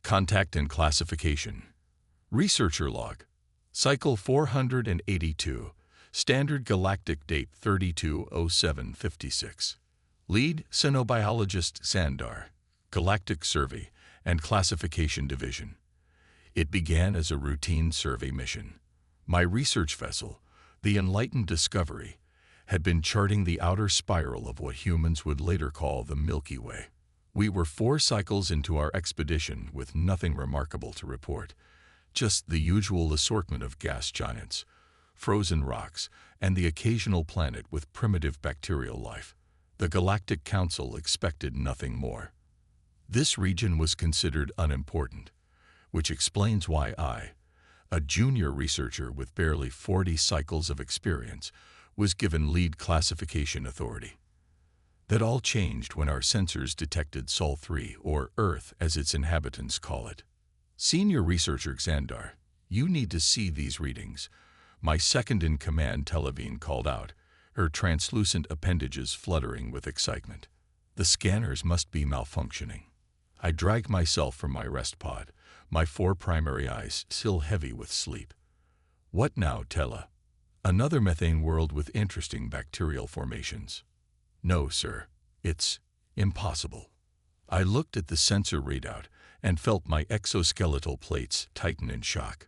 Contact and classification. Researcher log. Cycle 482. Standard Galactic date 320756. Lead Xenobiologist Sandar. Galactic Survey and Classification Division. It began as a routine survey mission. My research vessel, the Enlightened Discovery, had been charting the outer spiral of what humans would later call the Milky Way. We were 4 cycles into our expedition with nothing remarkable to report, just the usual assortment of gas giants, frozen rocks, and the occasional planet with primitive bacterial life. The Galactic Council expected nothing more. This region was considered unimportant, which explains why I, a junior researcher with barely 40 cycles of experience, was given lead classification authority. That all changed when our sensors detected Sol 3, or Earth as its inhabitants call it. Senior researcher Xandar, you need to see these readings. My second-in-command Telavine called out, her translucent appendages fluttering with excitement. The scanners must be malfunctioning. I dragged myself from my rest pod, my 4 primary eyes still heavy with sleep. What now, Tela? Another methane world with interesting bacterial formations. No, sir. It's impossible. I looked at the sensor readout and felt my exoskeletal plates tighten in shock.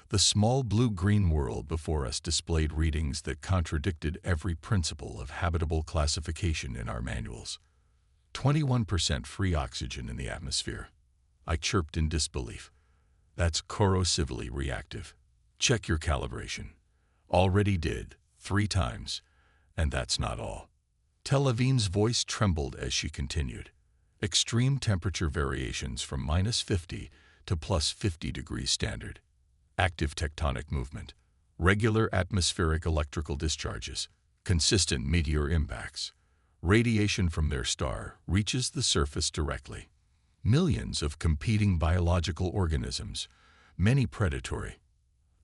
The small blue-green world before us displayed readings that contradicted every principle of habitable classification in our manuals. 21% free oxygen in the atmosphere. I chirped in disbelief. That's corrosively reactive. Check your calibration. Already did, 3 times. And that's not all. Telavine's voice trembled as she continued. Extreme temperature variations from -50 to +50 degrees standard. Active tectonic movement. Regular atmospheric electrical discharges. Consistent meteor impacts. Radiation from their star reaches the surface directly. Millions of competing biological organisms, many predatory.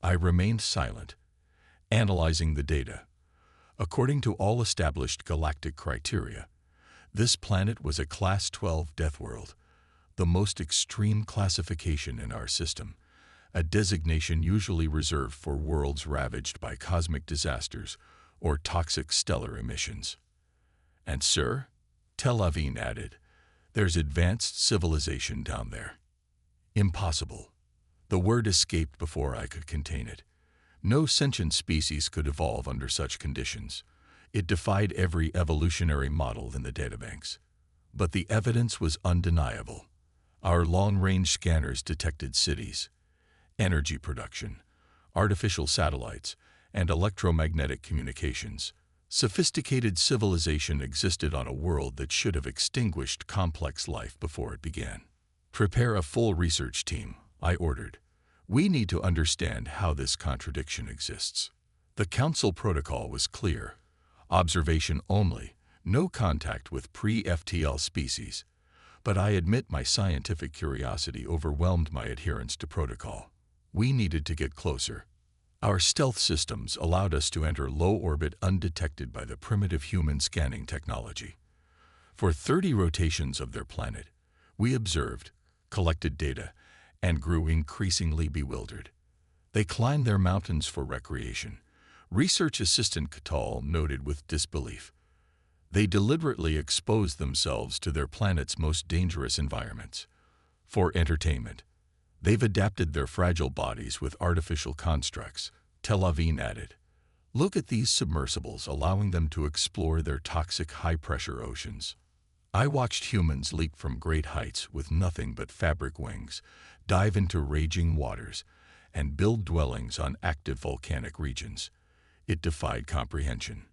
I remained silent, analyzing the data. According to all established galactic criteria, this planet was a Class 12 Deathworld, the most extreme classification in our system, a designation usually reserved for worlds ravaged by cosmic disasters or toxic stellar emissions. And sir, Telavine added, there's advanced civilization down there. Impossible. The word escaped before I could contain it. No sentient species could evolve under such conditions. It defied every evolutionary model in the databanks. But the evidence was undeniable. Our long-range scanners detected cities, energy production, artificial satellites, and electromagnetic communications. Sophisticated civilization existed on a world that should have extinguished complex life before it began. Prepare a full research team, I ordered. We need to understand how this contradiction exists. The Council protocol was clear. Observation only, no contact with pre-FTL species. But I admit my scientific curiosity overwhelmed my adherence to protocol. We needed to get closer. Our stealth systems allowed us to enter low orbit undetected by the primitive human scanning technology. For 30 rotations of their planet, we observed, collected data, and grew increasingly bewildered. They climbed their mountains for recreation. Research Assistant Catal noted with disbelief. They deliberately exposed themselves to their planet's most dangerous environments. For entertainment, they've adapted their fragile bodies with artificial constructs, Telavine added. Look at these submersibles allowing them to explore their toxic high-pressure oceans. I watched humans leap from great heights with nothing but fabric wings, dive into raging waters, and build dwellings on active volcanic regions. It defied comprehension.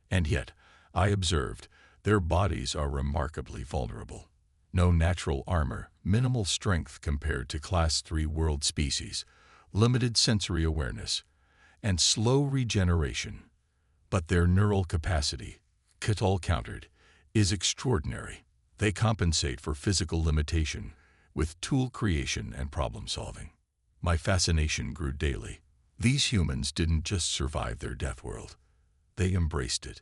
And yet, I observed, their bodies are remarkably vulnerable. No natural armor, minimal strength compared to Class 3 world species, limited sensory awareness, and slow regeneration. But their neural capacity, Catal countered, is extraordinary. They compensate for physical limitation with tool creation and problem solving. My fascination grew daily. These humans didn't just survive their death world. They embraced it.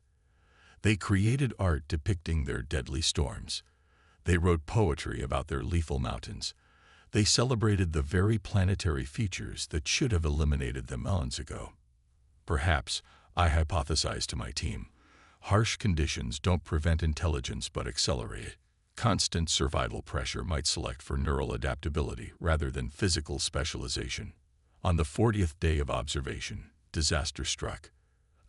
They created art depicting their deadly storms. They wrote poetry about their lethal mountains. They celebrated the very planetary features that should have eliminated them eons ago. Perhaps, I hypothesized to my team, harsh conditions don't prevent intelligence but accelerate it. Constant survival pressure might select for neural adaptability rather than physical specialization. On the 40th day of observation, disaster struck.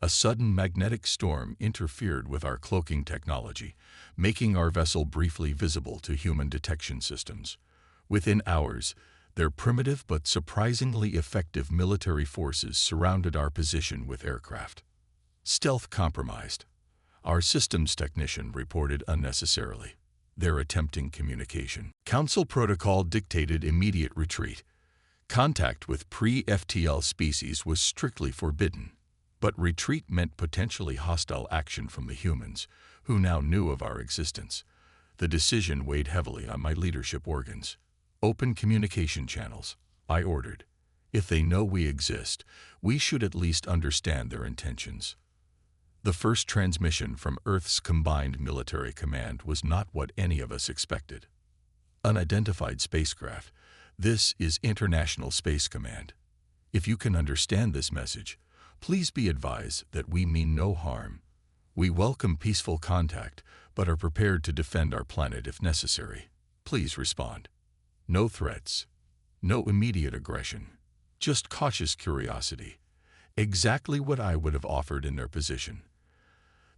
A sudden magnetic storm interfered with our cloaking technology, making our vessel briefly visible to human detection systems. Within hours, their primitive but surprisingly effective military forces surrounded our position with aircraft. Stealth compromised. Our systems technician reported unnecessarily. They're attempting communication. Council protocol dictated immediate retreat. Contact with pre-FTL species was strictly forbidden. But retreat meant potentially hostile action from the humans, who now knew of our existence. The decision weighed heavily on my leadership organs. Open communication channels, I ordered. If they know we exist, we should at least understand their intentions. The first transmission from Earth's Combined Military Command was not what any of us expected. Unidentified spacecraft, this is International Space Command. If you can understand this message, please be advised that we mean no harm. We welcome peaceful contact, but are prepared to defend our planet if necessary. Please respond. No threats. No immediate aggression. Just cautious curiosity. Exactly what I would have offered in their position.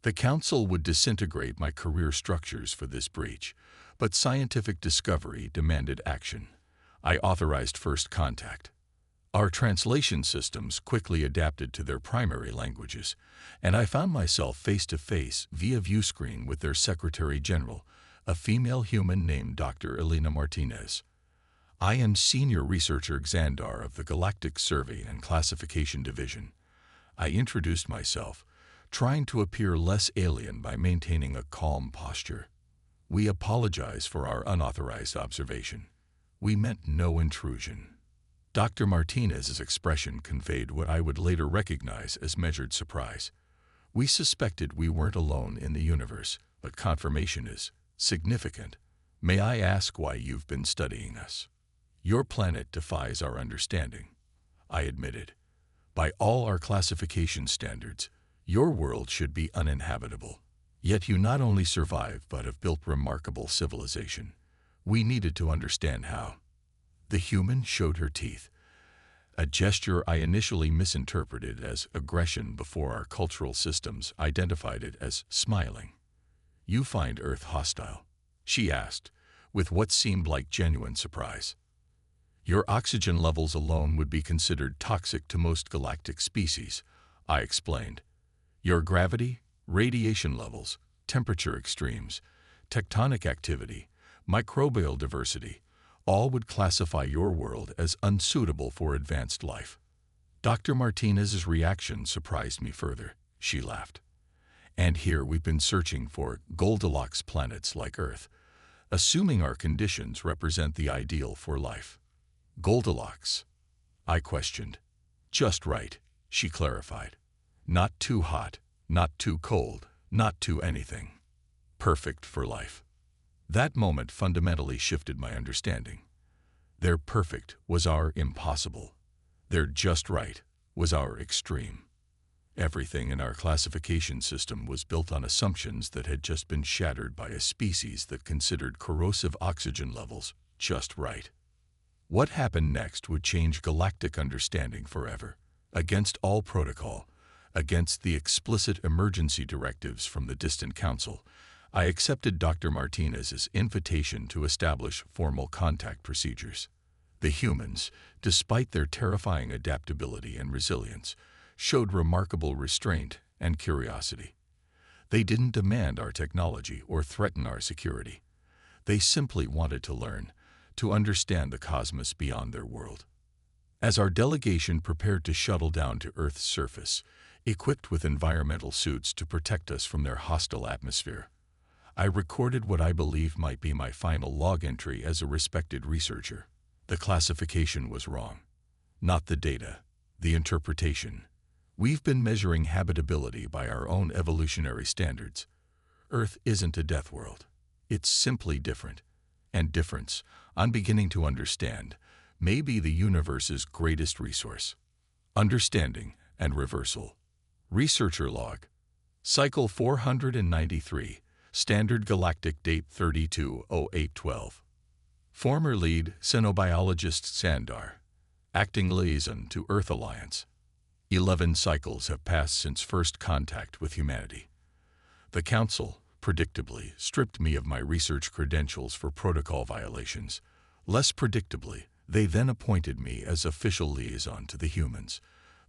The Council would disintegrate my career structures for this breach, but scientific discovery demanded action. I authorized first contact. Our translation systems quickly adapted to their primary languages, and I found myself face-to-face via viewscreen with their Secretary General, a female human named Dr. Elena Martinez. I am Senior Researcher Xandar of the Galactic Survey and Classification Division. I introduced myself, trying to appear less alien by maintaining a calm posture. We apologize for our unauthorized observation. We meant no intrusion. Dr. Martinez's expression conveyed what I would later recognize as measured surprise. We suspected we weren't alone in the universe, but confirmation is significant. May I ask why you've been studying us? Your planet defies our understanding, I admitted. By all our classification standards, your world should be uninhabitable. Yet you not only survived but have built remarkable civilization. We needed to understand how. The human showed her teeth, a gesture I initially misinterpreted as aggression before our cultural systems identified it as smiling. You find Earth hostile? She asked, with what seemed like genuine surprise. Your oxygen levels alone would be considered toxic to most galactic species, I explained. Your gravity, radiation levels, temperature extremes, tectonic activity, microbial diversity, all would classify your world as unsuitable for advanced life. Dr. Martinez's reaction surprised me further. She laughed. And here we've been searching for Goldilocks planets like Earth, assuming our conditions represent the ideal for life. Goldilocks? I questioned. Just right, she clarified. Not too hot, not too cold, not too anything. Perfect for life. That moment fundamentally shifted my understanding. Their perfect was our impossible. Their just right was our extreme. Everything in our classification system was built on assumptions that had just been shattered by a species that considered corrosive oxygen levels just right. What happened next would change galactic understanding forever, against all protocol, against the explicit emergency directives from the distant council. I accepted Dr. Martinez's invitation to establish formal contact procedures. The humans, despite their terrifying adaptability and resilience, showed remarkable restraint and curiosity. They didn't demand our technology or threaten our security. They simply wanted to learn, to understand the cosmos beyond their world. As our delegation prepared to shuttle down to Earth's surface, equipped with environmental suits to protect us from their hostile atmosphere, I recorded what I believed might be my final log entry as a respected researcher. The classification was wrong. Not the data, the interpretation. We've been measuring habitability by our own evolutionary standards. Earth isn't a death world. It's simply different. and difference, I'm beginning to understand, may be the universe's greatest resource. Understanding and reversal. Researcher log. Cycle 493. Standard Galactic date 32/08/12. Former lead xenobiologist Sandar. Acting liaison to Earth Alliance. 11 cycles have passed since first contact with humanity. The Council, predictably, stripped me of my research credentials for protocol violations. Less predictably, they then appointed me as official liaison to the humans,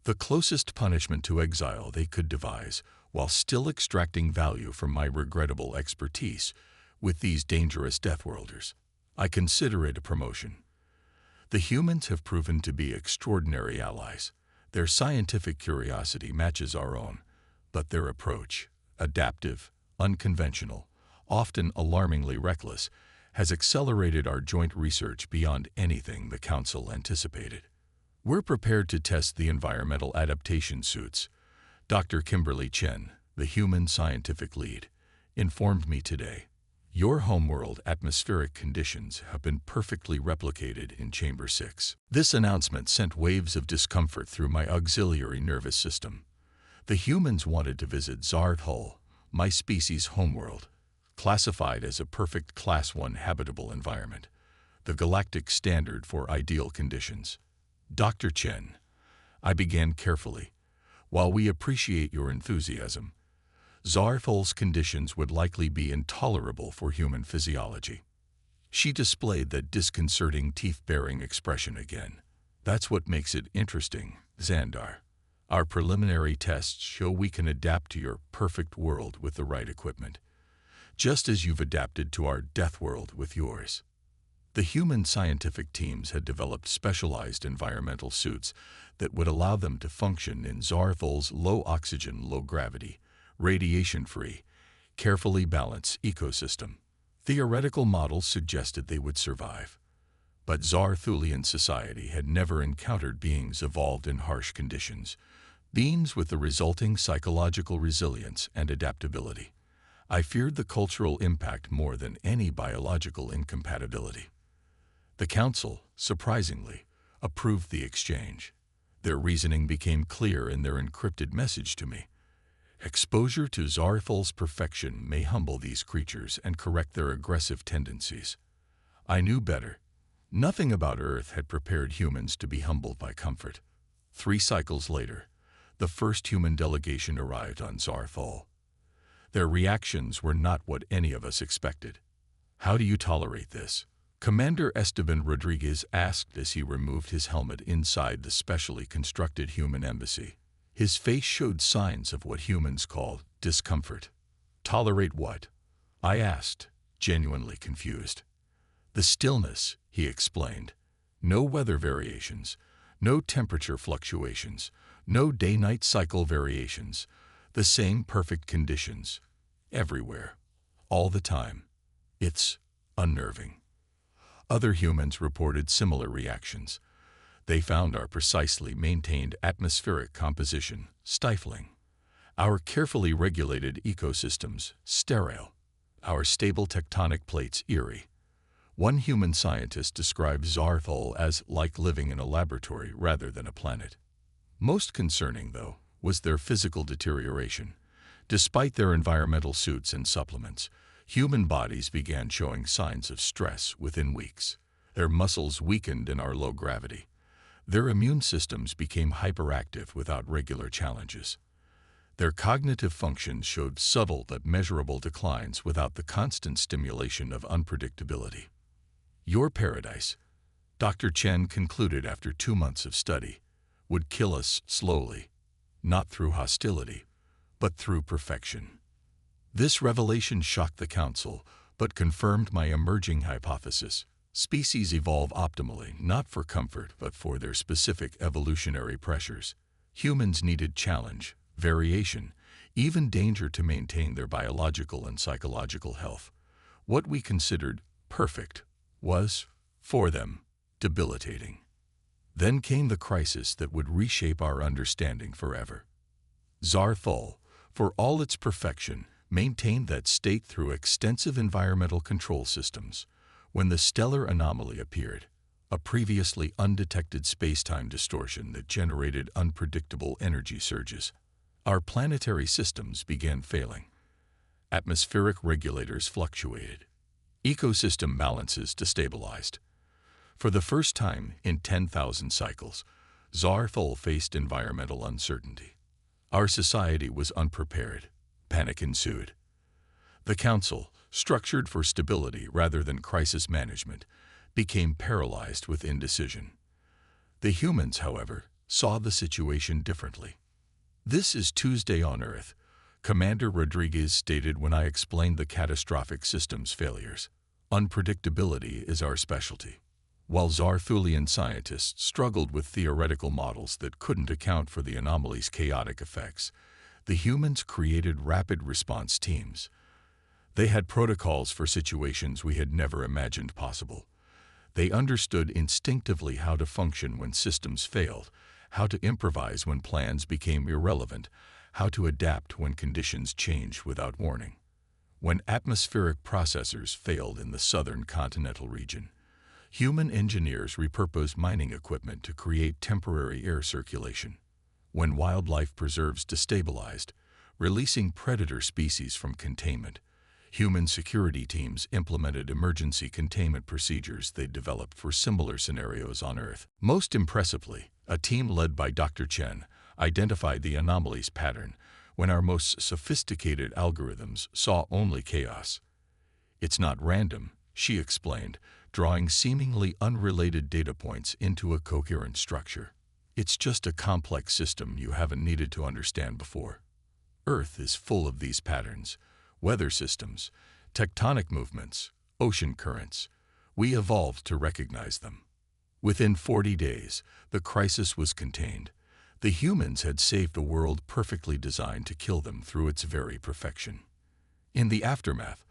the closest punishment to exile they could devise, while still extracting value from my regrettable expertise with these dangerous Deathworlders. I consider it a promotion. The humans have proven to be extraordinary allies. Their scientific curiosity matches our own, but their approach, adaptive, unconventional, often alarmingly reckless, has accelerated our joint research beyond anything the Council anticipated. We're prepared to test the environmental adaptation suits. Dr. Kimberly Chen, the human scientific lead, informed me today. Your homeworld atmospheric conditions have been perfectly replicated in Chamber 6. This announcement sent waves of discomfort through my auxiliary nervous system. The humans wanted to visit Zarth-Hul, my species' homeworld, classified as a perfect Class 1 habitable environment, the galactic standard for ideal conditions. Dr. Chen, I began carefully. While we appreciate your enthusiasm, Zarth-Hul's conditions would likely be intolerable for human physiology. She displayed that disconcerting teeth-baring expression again. That's what makes it interesting, Xandar. Our preliminary tests show we can adapt to your perfect world with the right equipment, just as you've adapted to our Deathworld with yours. The human scientific teams had developed specialized environmental suits that would allow them to function in Zarth-Hul's low-oxygen, low-gravity, radiation-free, carefully balanced ecosystem. Theoretical models suggested they would survive. But Zarthulian society had never encountered beings evolved in harsh conditions, beings with the resulting psychological resilience and adaptability. I feared the cultural impact more than any biological incompatibility. The Council, surprisingly, approved the exchange. Their reasoning became clear in their encrypted message to me. Exposure to Zarth-Hul's perfection may humble these creatures and correct their aggressive tendencies. I knew better. Nothing about Earth had prepared humans to be humbled by comfort. 3 cycles later, the first human delegation arrived on Zarth-Hul. Their reactions were not what any of us expected. How do you tolerate this? Commander Esteban Rodriguez asked as he removed his helmet inside the specially constructed human embassy. His face showed signs of what humans call discomfort. Tolerate what? I asked, genuinely confused. The stillness, he explained. No weather variations, no temperature fluctuations, no day-night cycle variations. The same perfect conditions. Everywhere. All the time. It's unnerving. Other humans reported similar reactions. They found our precisely maintained atmospheric composition stifling, our carefully regulated ecosystems sterile, our stable tectonic plates eerie. One human scientist described Zarth-Hul as like living in a laboratory rather than a planet. Most concerning, though, was their physical deterioration. Despite their environmental suits and supplements, human bodies began showing signs of stress within weeks. Their muscles weakened in our low gravity. Their immune systems became hyperactive without regular challenges. Their cognitive functions showed subtle but measurable declines without the constant stimulation of unpredictability. Your paradise, Dr. Chen concluded after 2 months of study, would kill us slowly, not through hostility, but through perfection. This revelation shocked the Council, but confirmed my emerging hypothesis. Species evolve optimally, not for comfort, but for their specific evolutionary pressures. Humans needed challenge, variation, even danger to maintain their biological and psychological health. What we considered perfect was, for them, debilitating. Then came the crisis that would reshape our understanding forever. Zarth-Hul, for all its perfection, maintained that state through extensive environmental control systems. when the stellar anomaly appeared, a previously undetected space-time distortion that generated unpredictable energy surges. Our planetary systems began failing. Atmospheric regulators fluctuated. Ecosystem balances destabilized. For the first time in 10,000 cycles, Deathworld faced environmental uncertainty. Our society was unprepared. Panic ensued. The Council, structured for stability rather than crisis management, became paralyzed with indecision. The humans, however, saw the situation differently. "This is Tuesday on Earth," Commander Rodriguez stated when I explained the catastrophic systems failures. "Unpredictability is our specialty." While Zarthulian scientists struggled with theoretical models that couldn't account for the anomaly's chaotic effects, the humans created rapid response teams. They had protocols for situations we had never imagined possible. They understood instinctively how to function when systems failed, how to improvise when plans became irrelevant, how to adapt when conditions changed without warning. When atmospheric processors failed in the southern continental region, human engineers repurposed mining equipment to create temporary air circulation. When wildlife preserves destabilized, releasing predator species from containment, human security teams implemented emergency containment procedures they developed for similar scenarios on Earth. Most impressively, a team led by Dr. Chen identified the anomaly's pattern when our most sophisticated algorithms saw only chaos. "It's not random," she explained, drawing seemingly unrelated data points into a coherent structure. "It's just a complex system you haven't needed to understand before. Earth is full of these patterns. Weather systems, tectonic movements, ocean currents. We evolved to recognize them." Within 40 days, the crisis was contained. The humans had saved a world perfectly designed to kill them through its very perfection. In the aftermath,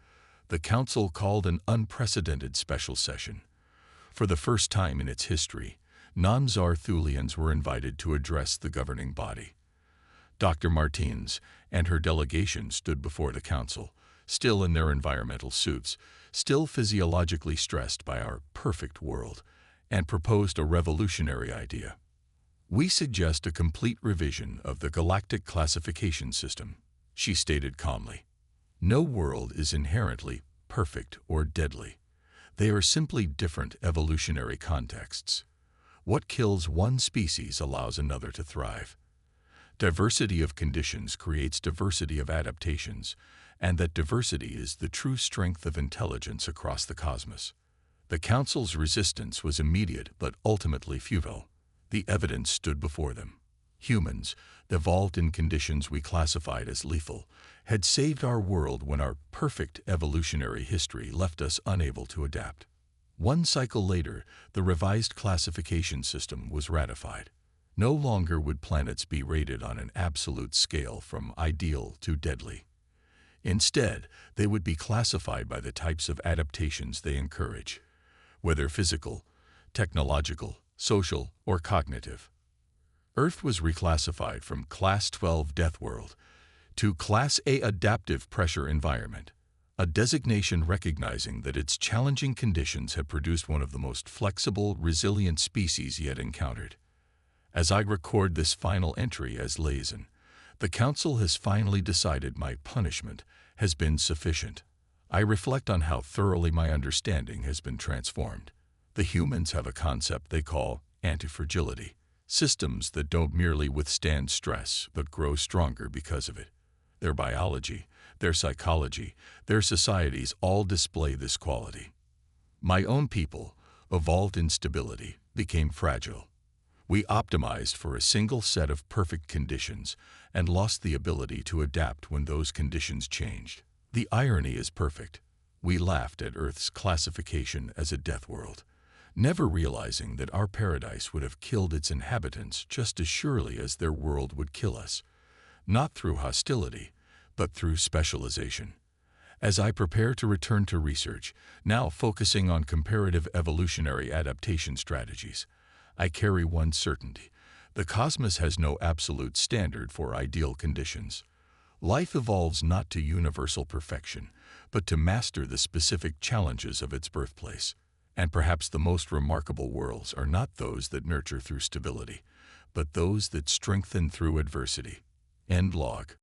the Council called an unprecedented special session. For the first time in its history, non-Zarthulians were invited to address the governing body. Dr. Martins and her delegation stood before the Council, still in their environmental suits, still physiologically stressed by our perfect world, and proposed a revolutionary idea. "We suggest a complete revision of the Galactic classification system," she stated calmly. "No world is inherently perfect or deadly. They are simply different evolutionary contexts. What kills one species allows another to thrive. Diversity of conditions creates diversity of adaptations, and that diversity is the true strength of intelligence across the cosmos." The Council's resistance was immediate but ultimately futile. The evidence stood before them. Humans, evolved in conditions we classified as lethal, had saved our world when our perfect evolutionary history left us unable to adapt. One cycle later, the revised classification system was ratified. No longer would planets be rated on an absolute scale from ideal to deadly. Instead, they would be classified by the types of adaptations they encourage, whether physical, technological, social, or cognitive. Earth was reclassified from Class 12 Deathworld to Class A Adaptive Pressure Environment, a designation recognizing that its challenging conditions had produced one of the most flexible, resilient species yet encountered. As I record this final entry as liaison, the Council has finally decided my punishment has been sufficient. I reflect on how thoroughly my understanding has been transformed. The humans have a concept they call antifragility, systems that don't merely withstand stress but grow stronger because of it. Their biology, their psychology, their societies all display this quality. My own people, evolved in stability, became fragile. We optimized for a single set of perfect conditions and lost the ability to adapt when those conditions changed. The irony is perfect. We laughed at Earth's classification as a death world, never realizing that our paradise would have killed its inhabitants just as surely as their world would kill us, not through hostility, but through specialization. As I prepare to return to research, now focusing on comparative evolutionary adaptation strategies, I carry one certainty: the cosmos has no absolute standard for ideal conditions. Life evolves not to universal perfection, but to master the specific challenges of its birthplace. And perhaps the most remarkable worlds are not those that nurture through stability, but those that strengthen through adversity. End log.